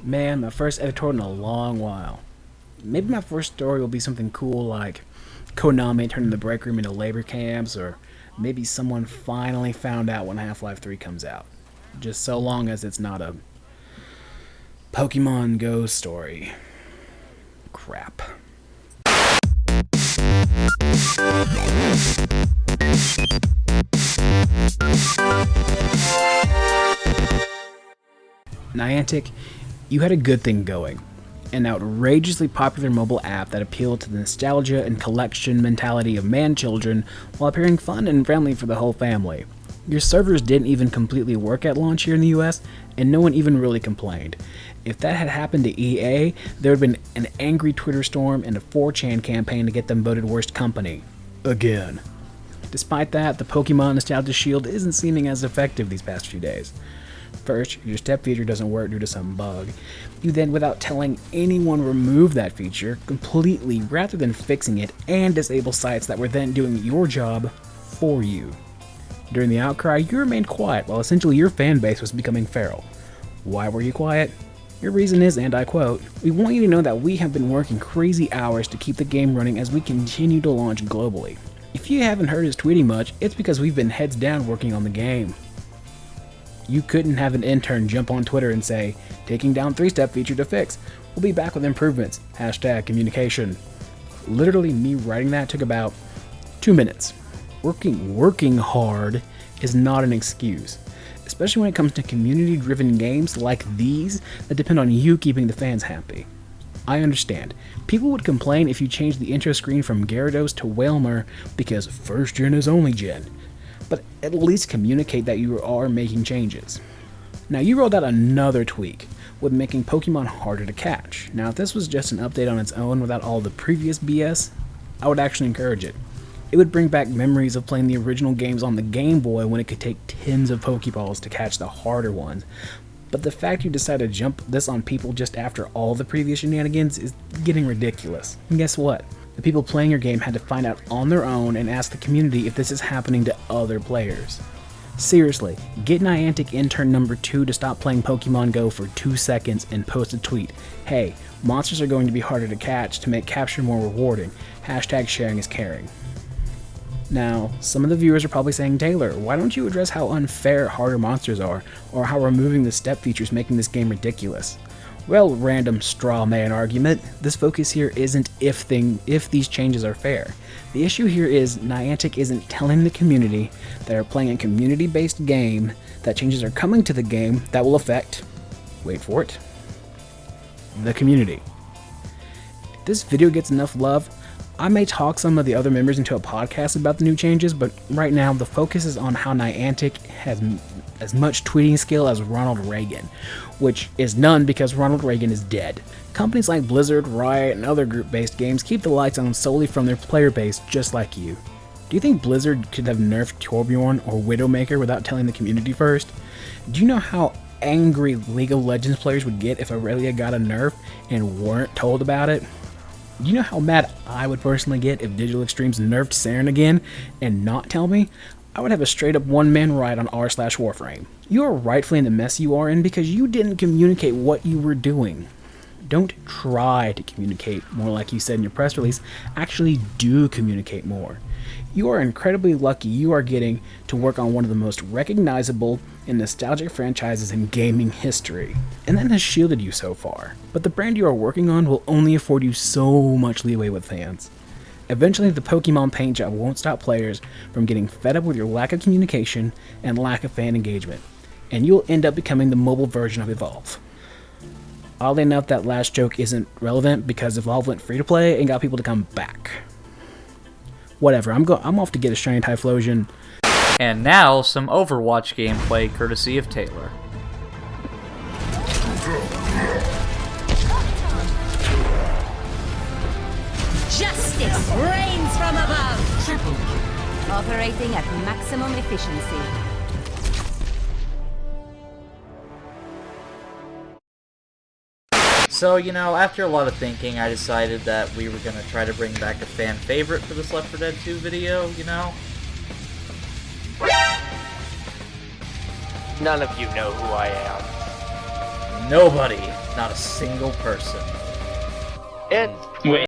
Man, my first editorial in a long while. Maybe my first story will be something cool like Konami turning the break room into labor camps, or maybe someone finally found out when Half-Life 3 comes out. Just so long as it's not a Pokemon Go story. Crap. Niantic, you had a good thing going. An outrageously popular mobile app that appealed to the nostalgia and collection mentality of man-children while appearing fun and friendly for the whole family. Your servers didn't even completely work at launch here in the US, and no one even really complained. If that had happened to EA, there would have been an angry Twitter storm and a 4chan campaign to get them voted worst company. Again. Despite that, the Pokemon Nostalgia Shield isn't seeming as effective these past few days. First, your step feature doesn't work due to some bug. You then, without telling anyone, remove that feature completely rather than fixing it and disable sites that were then doing your job for you. During the outcry, you remained quiet while essentially your fan base was becoming feral. Why were you quiet? Your reason is, and I quote, "We want you to know that we have been working crazy hours to keep the game running as we continue to launch globally. If you haven't heard us tweeting much, it's because we've been heads down working on the game." You couldn't have an intern jump on Twitter and say, "Taking down 3-step feature to fix. We'll be back with improvements. #communication." Literally, me writing that took about 2 minutes. Working hard is not an excuse, especially when it comes to community-driven games like these that depend on you keeping the fans happy. I understand. People would complain if you changed the intro screen from Gyarados to Wailmer because first gen is only gen. But at least communicate that you are making changes. Now, you rolled out another tweak with making Pokemon harder to catch. Now, if this was just an update on its own without all the previous BS, I would actually encourage it. It would bring back memories of playing the original games on the Game Boy when it could take tens of Pokeballs to catch the harder ones. But the fact you decided to jump this on people just after all the previous shenanigans is getting ridiculous. And guess what? The people playing your game had to find out on their own and ask the community if this is happening to other players. Seriously, get Niantic intern number 2 to stop playing Pokemon Go for 2 seconds and post a tweet. "Hey, monsters are going to be harder to catch to make capture more rewarding. #sharing is caring." Now, some of the viewers are probably saying, "Taylor, why don't you address how unfair harder monsters are, or how removing the step features making this game ridiculous?" Well, random straw man argument, this focus here isn't if these changes are fair. The issue here is Niantic isn't telling the community that are playing a community-based game that changes are coming to the game that will affect, wait for it, the community. If this video gets enough love, I may talk some of the other members into a podcast about the new changes, but right now the focus is on how Niantic has as much tweeting skill as Ronald Reagan, which is none because Ronald Reagan is dead. Companies like Blizzard, Riot, and other group-based games keep the lights on solely from their player base just like you. Do you think Blizzard could have nerfed Torbjorn or Widowmaker without telling the community first? Do you know how angry League of Legends players would get if Aurelia got a nerf and weren't told about it? Do you know how mad I would personally get if Digital Extremes nerfed Saren again and not tell me? I would have a straight up one-man riot on r/Warframe. You are rightfully in the mess you are in because you didn't communicate what you were doing. Don't try to communicate more like you said in your press release, actually do communicate more. You are incredibly lucky you are getting to work on one of the most recognizable and nostalgic franchises in gaming history, and that has shielded you so far. But the brand you are working on will only afford you so much leeway with fans. Eventually, the Pokemon paint job won't stop players from getting fed up with your lack of communication and lack of fan engagement, and you'll end up becoming the mobile version of Evolve. Oddly enough, that last joke isn't relevant because Evolve went free to play and got people to come back. Whatever, I'm off to get a shiny Typhlosion. And now, some Overwatch gameplay courtesy of Taylor. Justice reigns from above! Operating at maximum efficiency. So, after a lot of thinking, I decided that we were going to try to bring back a fan favorite for this Left 4 Dead 2 video, None of you know who I am. Nobody. Not a single person. And Wait.